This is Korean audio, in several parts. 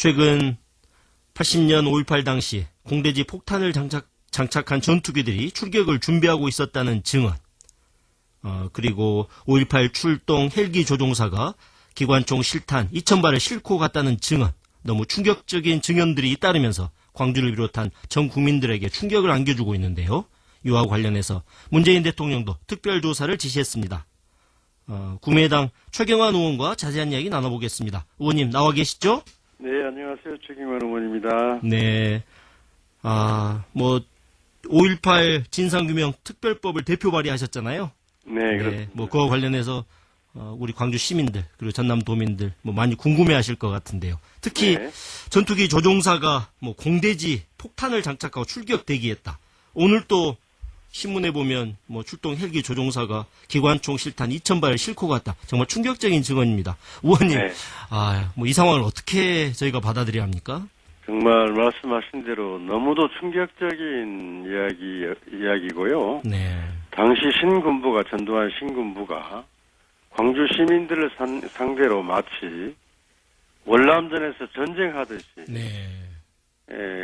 최근 80년 5.18 당시 공대지 폭탄을 장착한 전투기들이 출격을 준비하고 있었다는 증언, 그리고 5.18 출동 헬기 조종사가 기관총 실탄 2,000발을 싣고 갔다는 증언, 너무 충격적인 증언들이 잇따르면서 광주를 비롯한 전 국민들에게 충격을 안겨주고 있는데요. 이와 관련해서 문재인 대통령도 특별조사를 지시했습니다. 국민의당 최경환 의원과 자세한 이야기 나눠보겠습니다. 의원님 나와 계시죠? 네, 안녕하세요. 최경환 의원입니다. 네. 5.18 진상규명 특별법을 대표 발의하셨잖아요. 네, 그렇습니다. 그와 관련해서 우리 광주 시민들 그리고 전남 도민들 많이 궁금해하실 것 같은데요. 특히 네. 전투기 조종사가 공대지 폭탄을 장착하고 출격 대기했다. 오늘 또 신문에 보면 출동 헬기 조종사가 기관총 실탄 2,000발을 싣고 갔다. 정말 충격적인 증언입니다. 의원님, 네. 이 상황을 어떻게 저희가 받아들여야 합니까? 정말 말씀하신 대로 너무도 충격적인 이야기고요. 네. 당시 신군부가, 전두환 신군부가 광주 시민들을 상대로 마치 월남전에서 전쟁하듯이 네.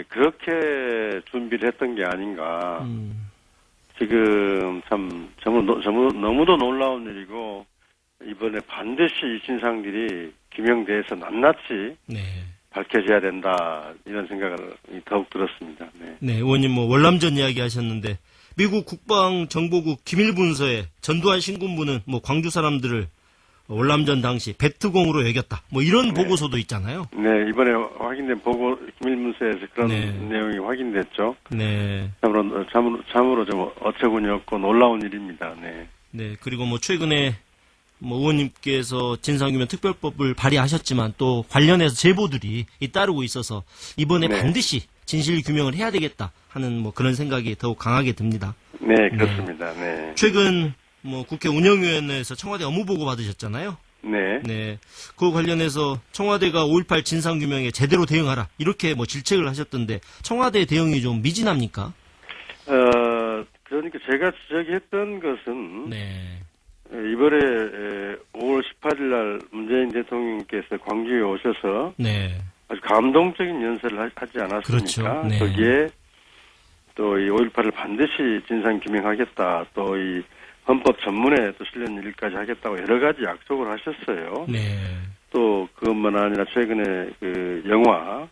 그렇게 준비를 했던 게 아닌가. 지금 참 너무도 놀라운 일이고, 이번에 반드시 이 진상들이 규명돼서 낱낱이 네. 밝혀져야 된다, 이런 생각을 더욱 들었습니다. 네. 네, 의원님 월남전 이야기 하셨는데 미국 국방정보국 기밀문서에 전두환 신군부는 광주 사람들을 월남전 당시 베트공으로 여겼다. 이런 보고서도 있잖아요. 네, 이번에 확인된 기밀문서에서 그런 네. 내용이 확인됐죠. 네. 참으로 좀 어처구니없고 놀라운 일입니다. 네. 네, 그리고 최근에 의원님께서 진상규명 특별법을 발의하셨지만 또 관련해서 제보들이 잇따르고 있어서 이번에 네. 반드시 진실 규명을 해야 되겠다 하는 그런 생각이 더욱 강하게 듭니다. 네, 그렇습니다. 네. 최근 국회 운영위원회에서 청와대 업무보고 받으셨잖아요. 네. 네. 그 관련해서 청와대가 5.18 진상규명에 제대로 대응하라 이렇게 질책을 하셨던데 청와대 대응이 좀 미진합니까? 그러니까 제가 지적했던 것은 네. 이번에 5월 18일 날 문재인 대통령께서 광주에 오셔서 네. 아주 감동적인 연설을 하지 않았습니까? 그렇죠. 네. 거기에 또 이 5.18을 반드시 진상규명하겠다, 또 이 헌법 전문에 또 실는 일까지 하겠다고 여러 가지 약속을 하셨어요. 네. 또 그것만 아니라 최근에 그 영화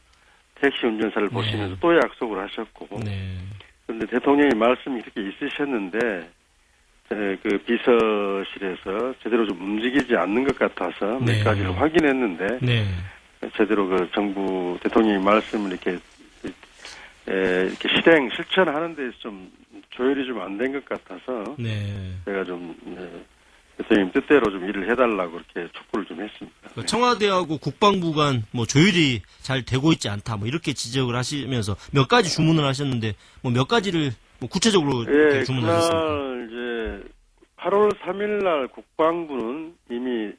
택시 운전사를 보시면서 또 약속을 하셨고. 네. 그런데 대통령이 말씀이 이렇게 있으셨는데 그 비서실에서 제대로 좀 움직이지 않는 것 같아서 네. 몇 가지를 확인했는데 네. 제대로 그 정부 대통령이 말씀을 이렇게 실천하는 데서 좀 조율이 좀 안 된 것 같아서 네. 제가 좀 대통령 뜻대로 좀 일을 해달라고 이렇게 촉구를 좀 했습니다. 네. 청와대하고 국방부 간 조율이 잘 되고 있지 않다 이렇게 지적을 하시면서 몇 가지 주문을 하셨는데 몇 가지를 구체적으로 예, 주문하셨습니까? 그날 이제 8월 3일 날 국방부는 이미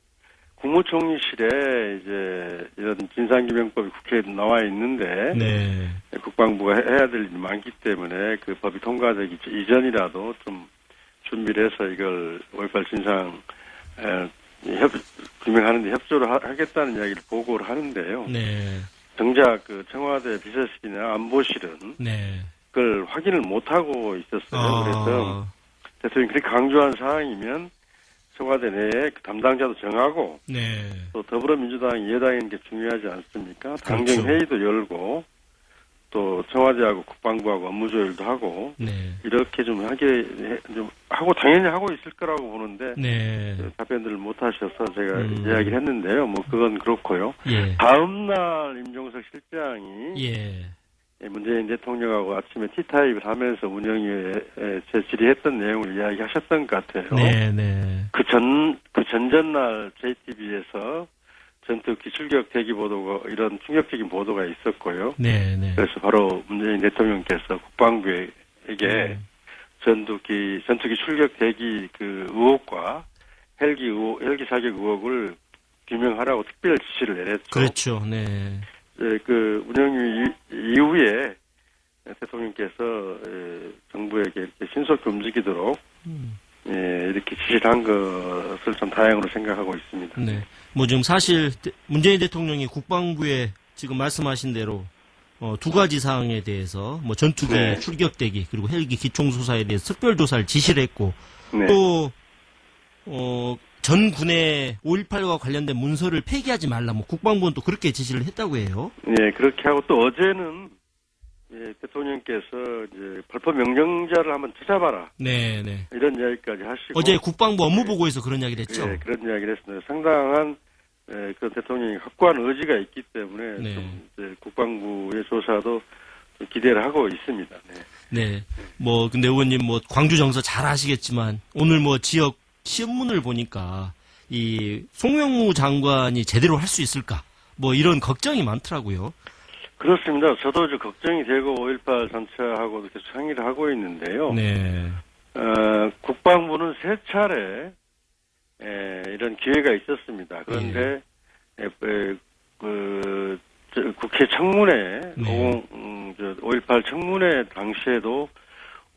국무총리실에 이제 이런 진상규명법이 국회에 나와 있는데 네. 국방부가 해야 될 일이 많기 때문에 그 법이 통과되기 이전이라도 좀 준비를 해서 이걸 5.18 진상 규명하는 데 협조를 하겠다는 이야기를 보고를 하는데요. 네. 정작 그 청와대 비서실이나 안보실은 네. 그걸 확인을 못하고 있었어요. 그래서 대통령이 그렇게 강조한 사항이면 청와대 내에 그 담당자도 정하고 네. 또 더불어민주당 여당인 게 중요하지 않습니까? 그렇죠. 당정회의도 열고 또 청와대하고 국방부하고 업무조율도 하고 네. 이렇게 좀 하고 당연히 하고 있을 거라고 보는데 네. 답변들을 못 하셔서 제가 이야기를 했는데요. 그건 그렇고요. 예. 다음 날 임종석 실장이 예. 문재인 대통령하고 아침에 티타임을 하면서 운영위에 질의했던 내용을 이야기하셨던 것 같아요. 네. 네. 그 전전날 JTBC에서 전투기 출격 대기 보도가 이런 충격적인 보도가 있었고요. 네. 네. 그래서 바로 문재인 대통령께서 국방부에게 전투기 출격 대기 그 의혹과 헬기 사격 의혹을 규명하라고 특별 지시를 내렸죠. 그렇죠. 네. 그 운영위 이후에 대통령께서 정부에게 이렇게 신속히 움직이도록 이렇게 지시를 한 것을 좀 다행으로 생각하고 있습니다. 네. 지금 사실 문재인 대통령이 국방부에 지금 말씀하신 대로 두 가지 사항에 대해서 뭐 전투기 네. 출격대기 그리고 헬기 기총소사에 대해서 특별 조사를 지시를 했고 네. 또 전 군의 5.18과 관련된 문서를 폐기하지 말라 뭐 국방부는 또 그렇게 지시를 했다고 해요. 예, 그렇게 하고 또 어제는 예, 대통령께서 이제 발포 명령자를 한번 찾아봐라. 네, 네. 이런 이야기까지 하시고 어제 국방부 업무보고에서 그런 이야기를 했죠. 예, 그런 이야기를 했습니다. 상당한 그 대통령이 확고한 의지가 있기 때문에 네. 좀 이제 국방부의 조사도 좀 기대를 하고 있습니다. 네. 네. 뭐 근데 의원님 뭐 광주 정서 잘 아시겠지만 오늘 뭐 지역 신문을 보니까 이 송영무 장관이 제대로 할 수 있을까? 뭐 이런 걱정이 많더라고요. 그렇습니다. 저도 이제 걱정이 되고 5.18 전체하고도 계속 상의를 하고 있는데요. 네. 국방부는 세 차례 이런 기회가 있었습니다. 그런데 국회 청문회, 네. 5.18 청문회 당시에도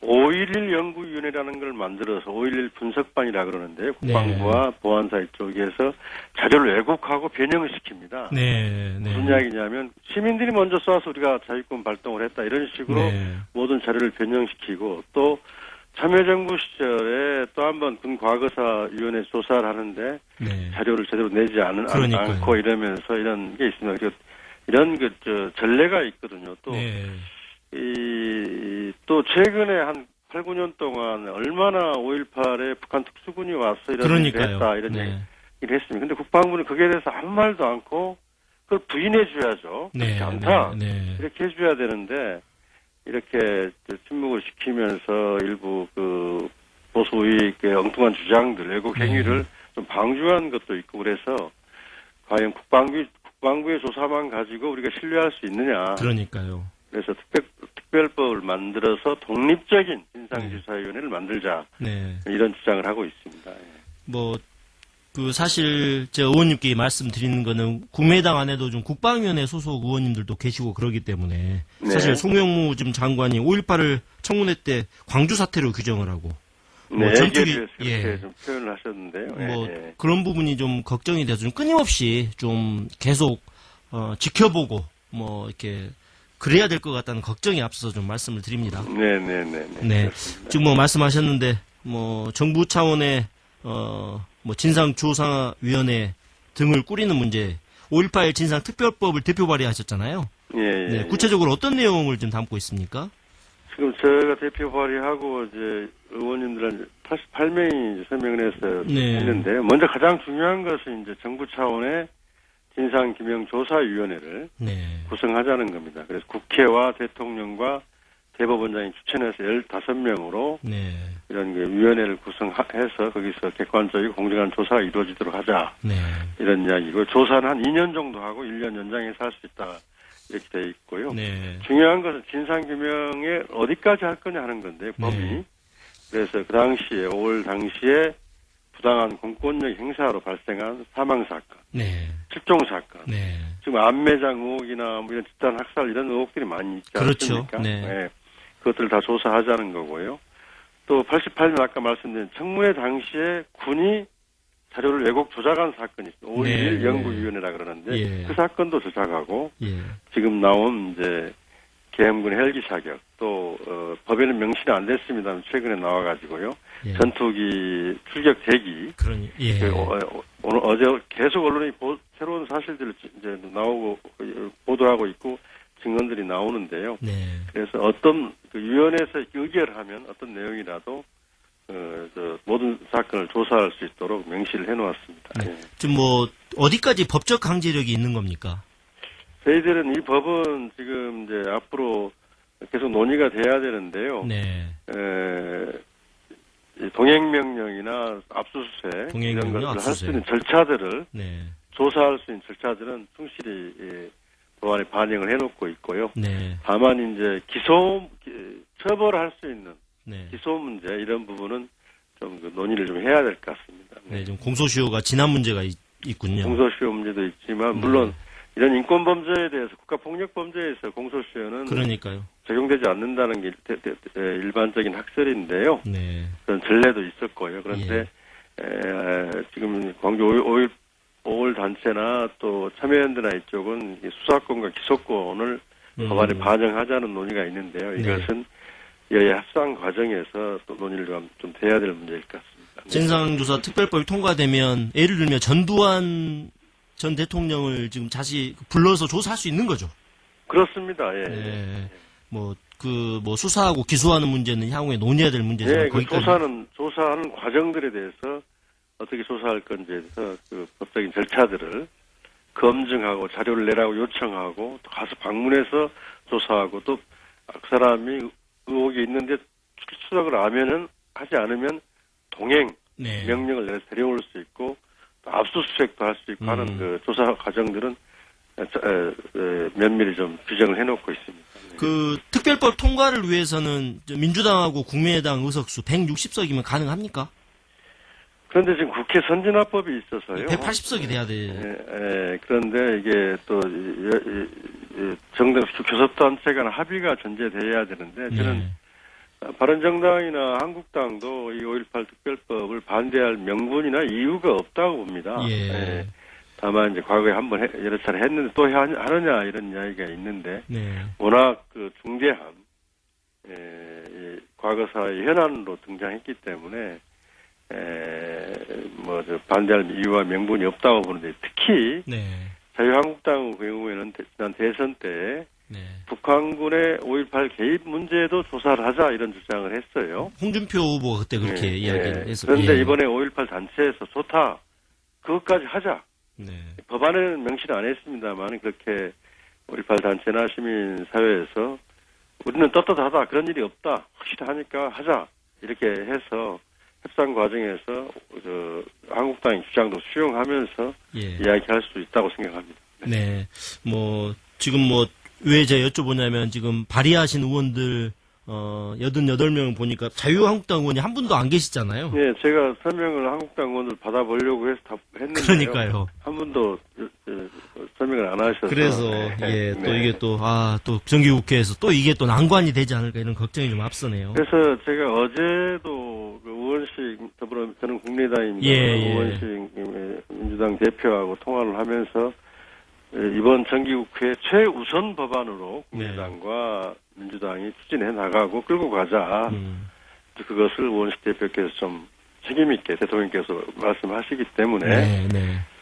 5.11 연구위원회라는 걸 만들어서 5.11 분석반이라 그러는데 국방부와 보안사 쪽에서 자료를 왜곡하고 변형을 시킵니다. 네. 네. 무슨 이야기냐면 시민들이 먼저 쏴서 우리가 자위권 발동을 했다 이런 식으로 네. 모든 자료를 변형시키고 또 참여정부 시절에 또 한 번 군 과거사위원회 조사를 하는데 네. 자료를 제대로 내지 그러니까요. 않고 이러면서 이런 게 있습니다. 그리고 이런 전례가 있거든요. 또 네. 또 최근에 한 8, 9년 동안 얼마나 5.18에 북한 특수군이 와서 이런 일을 그러니까요. 했다 이런 네. 얘기를 했습니다. 근데 국방부는 거기에 대해서 아무 말도 않고 그걸 부인해 줘야죠. 네. 그렇지 않다. 네. 이렇게 해줘야 되는데 이렇게 침묵을 시키면서 일부 보수 우익의 엉뚱한 주장들, 왜곡 행위를 좀 방조한 것도 있고 그래서 과연 국방부의 조사만 가지고 우리가 신뢰할 수 있느냐. 그러니까요. 그래서 특별법을 만들어서 독립적인 진상조사위원회를 만들자. 네. 이런 주장을 하고 있습니다. 뭐, 사실, 제가 의원님께 말씀드리는 거는, 국민의당 안에도 좀 국방위원회 소속 의원님들도 계시고 그러기 때문에, 네. 사실 송영무 지금 장관이 5.18을 청문회 때 광주 사태로 규정을 하고, 네, 전투기, 그렇게 좀 표현을 하셨는데요. 뭐, 예. 그런 부분이 좀 걱정이 돼서 좀 끊임없이 좀 계속, 지켜보고, 뭐, 이렇게, 그래야 될 것 같다는 걱정이 앞서서 좀 말씀을 드립니다. 네네네. 네. 지금 뭐 말씀하셨는데, 뭐, 정부 차원의, 뭐, 진상조사위원회 등을 꾸리는 문제, 5.18 진상특별법을 대표 발의하셨잖아요. 예, 예. 네. 구체적으로 어떤 내용을 좀 담고 있습니까? 지금 제가 대표 발의하고 이제 의원님들한 88명이 서명을 해서 네. 했는데요. 먼저 가장 중요한 것은 이제 정부 차원의 진상규명조사위원회를 네. 구성하자는 겁니다. 그래서 국회와 대통령과 대법원장이 추천해서 15명으로 네. 이런 그 위원회를 구성해서 거기서 객관적이고 공정한 조사가 이루어지도록 하자. 네. 이런 이야기고 조사는 한 2년 정도 하고 1년 연장해서 할 수 있다. 이렇게 되어 있고요. 네. 중요한 것은 진상규명에 어디까지 할 거냐 하는 건데 법이. 네. 그래서 그 당시에 5월 당시에 부당한 공권력 행사로 발생한 사망사건, 네. 실종사건, 네. 지금 안매장 의혹이나 뭐 이런 집단 학살 이런 의혹들이 많이 있지 그렇죠. 않습니까? 네. 그것들을 다 조사하자는 거고요. 또 88년 아까 말씀드린 청문회 당시에 군이 자료를 왜곡 조작한 사건이 있습니다. 5.11 네. 연구위원회라 그러는데 예. 그 사건도 조작하고 예. 지금 나온 이제 계엄군 헬기 사격 또 법에는 명시는 안 됐습니다. 최근에 나와가지고요. 예. 전투기 출격 대기. 예. 오늘 어제 계속 언론이 새로운 사실들을 이제 나오고 보도하고 있고 증언들이 나오는데요. 네. 그래서 어떤 위원회에서 의결하면 어떤 내용이라도 모든 사건을 조사할 수 있도록 명시를 해놓았습니다. 네. 예. 지금 뭐 어디까지 법적 강제력이 있는 겁니까? 저희들은 이 법은 지금 이제 앞으로 계속 논의가 돼야 되는데요. 네. 동행명령이나 압수수색 동행명령, 이런 것을 할 수 압수수색. 있는 절차들을 네. 조사할 수 있는 절차들은 충실히 법안에 반영을 해놓고 있고요. 네. 다만 이제 처벌할 수 있는 네. 기소 문제 이런 부분은 좀 논의를 좀 해야 될 것 같습니다. 네, 좀 공소시효가 지난 문제가 있군요. 공소시효 문제도 있지만 물론 이런 인권 범죄에 대해서 국가 폭력 범죄에서 공소시효는 그러니까요. 적용되지 않는다는 게 일반적인 학설인데요. 네. 그런 전례도 있었고요. 그런데 지금 광주 5월 단체나 또 참여연대나 이쪽은 이 수사권과 기소권을 법안에 반영하자는 논의가 있는데요. 이것은 여야 협상 과정에서 또 논의를 좀 돼야 될 문제일 것 같습니다. 진상조사 특별법이 통과되면 예를 들면 전두환 전 대통령을 지금 다시 불러서 조사할 수 있는 거죠. 그렇습니다. 예. 네. 뭐 수사하고 기소하는 문제는 향후에 논의해야 될 문제지만 예, 거기까지. 조사하는 과정들에 대해서 어떻게 조사할 건지에 대해서 그 법적인 절차들을 검증하고 자료를 내라고 요청하고 또 가서 방문해서 조사하고 또 그 사람이 의혹이 있는데 추적을 하지 않으면 동행 네. 명령을 내려서 데려올 수 있고 또 압수수색도 할 수 있고 하는 그 조사 과정들은 면밀히 좀 규정을 해놓고 있습니다. 그 특별법 통과를 위해서는 민주당하고 국민의당 의석수 160석이면 가능합니까? 그런데 지금 국회 선진화법이 있어서요. 180석이 돼야 돼. 그런데 이게 또 정당 교섭단체 간 합의가 전제돼야 되는데 저는 바른정당이나 한국당도 이 5.18 특별법을 반대할 명분이나 이유가 없다고 봅니다. 다만 이제 과거에 한번 여러 차례 했는데 또 하느냐 이런 이야기가 있는데 워낙 그 중대한 과거사의 현안으로 등장했기 때문에 반대할 이유와 명분이 없다고 보는데 특히 자유한국당 경우에는 지난 대선 때 북한군의 5.18 개입 문제도 조사를 하자 이런 주장을 했어요. 홍준표 후보가 그때 그렇게 이야기를 했었죠. 그런데 이번에 5.18 단체에서 좋다. 그것까지 하자. 법안에는 명시는 안 했습니다만 그렇게 5.18 단체나 시민사회에서 우리는 떳떳하다. 그런 일이 없다. 확실하니까 하자. 이렇게 해서 협상 과정에서 한국당의 주장도 수용하면서 이야기할 수 있다고 생각합니다. 지금 왜 제가 여쭤보냐면 지금 발의하신 의원들 88명 보니까 자유한국당 의원이 한 분도 안 계시잖아요. 네, 제가 설명을 한국당 의원들 받아보려고 해서 다 했는데요. 그러니까요. 한 분도 설명을 안 하셔서. 그래서 또 이게 또 정기국회에서 또 이게 또 난관이 되지 않을까 이런 걱정이 좀 앞서네요. 그래서 제가 어제도 그 의원식 저는 국민의당입니다. 의원식 민주당 대표하고 통화를 하면서 이번 정기국회 최우선 법안으로 국민의당과 민주당이 추진해 나가고 끌고 가자. 그것을 의원식 대표께서 좀 책임있게 대통령께서 말씀하시기 때문에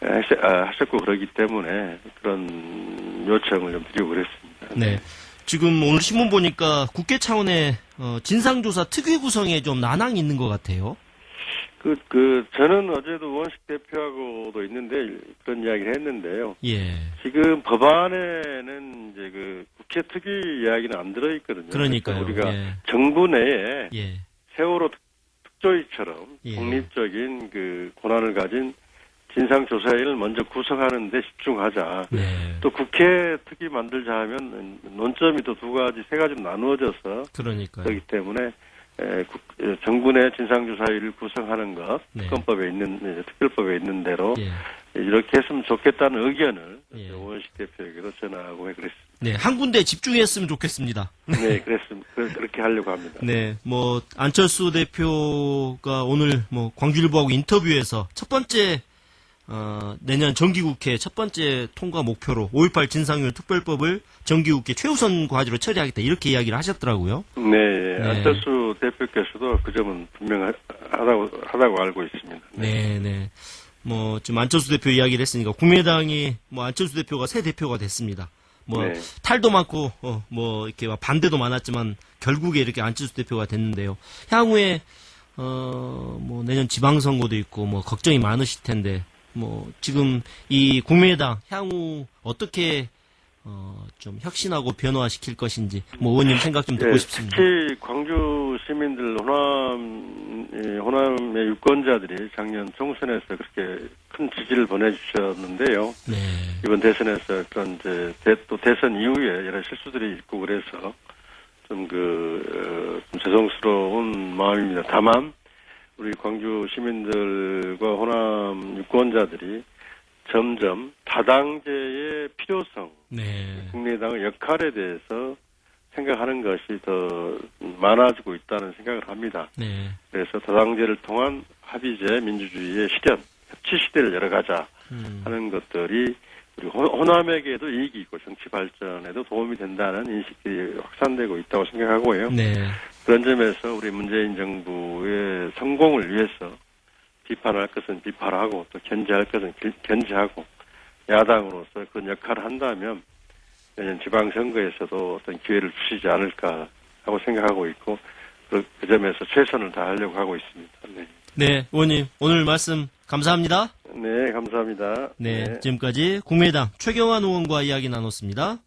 하셨고 그러기 때문에 그런 요청을 좀 드리고 그랬습니다. 지금 오늘 신문 보니까 국회 차원의 진상조사 특위 구성에 좀 난항이 있는 것 같아요. 저는 어제도 의원식 대표하고도 있는데 그런 이야기를 했는데요. 지금 법안에는 이제 그 국회 특위 이야기는 안 들어있거든요. 그러니까요. 우리가 정부 내에 세월호 특조위처럼 독립적인 그 권한을 가진 진상조사위를 먼저 구성하는 데 집중하자. 또 국회 특위 만들자 하면 논점이 또 세 가지로 나누어져서 그렇기 때문에 정부 내 진상조사위를 구성하는 것, 특별법에 있는 대로 이렇게 했으면 좋겠다는 의견을 의원식 대표에게도 전하고 그랬습니다. 한 군데 집중했으면 좋겠습니다. 그랬습니다. 그렇게 하려고 합니다. 안철수 대표가 오늘 광주일보하고 인터뷰에서 첫 번째 내년 정기국회 첫 번째 통과 목표로 5.18 진상규명 특별법을 정기국회 최우선 과제로 처리하겠다 이렇게 이야기를 하셨더라고요. 안철수 대표께서도 그 점은 분명하다고 알고 있습니다. 지금 안철수 대표 이야기를 했으니까 국민의당이 안철수 대표가 새 대표가 됐습니다. 탈도 많고 이렇게 반대도 많았지만 결국에 이렇게 안철수 대표가 됐는데요. 향후에 내년 지방선거도 있고 걱정이 많으실 텐데 지금 이 국민의당 향후 어떻게 좀 혁신하고 변화시킬 것인지 의원님 생각 좀 듣고 싶습니다. 특히 광주 시민들 호남의 유권자들이 작년 총선에서 그렇게 큰 지지를 보내주셨는데요. 이번 대선에서 그런 또 대선 이후에 여러 실수들이 있고 그래서 좀 죄송스러운 마음입니다. 다만 우리 광주 시민들과 호남 유권자들이 점점 다당제의 필요성, 국민의당의 역할에 대해서 생각하는 것이 더 많아지고 있다는 생각을 합니다. 그래서 다당제를 통한 합의제 민주주의의 실현, 협치 시대를 열어가자 하는 것들이 우리 호남에게도 이익이 있고 정치 발전에도 도움이 된다는 인식이 확산되고 있다고 생각하고요. 네. 그런 점에서 우리 문재인 정부의 성공을 위해서 비판할 것은 비판하고 또 견제할 것은 견제하고 야당으로서 그런 역할을 한다면 내년 지방선거에서도 어떤 기회를 주시지 않을까 하고 생각하고 있고 그 점에서 최선을 다하려고 하고 있습니다. 네. 네, 의원님 오늘 말씀 감사합니다. 네, 감사합니다. 네, 지금까지 국민의당 최경환 의원과 이야기 나눴습니다.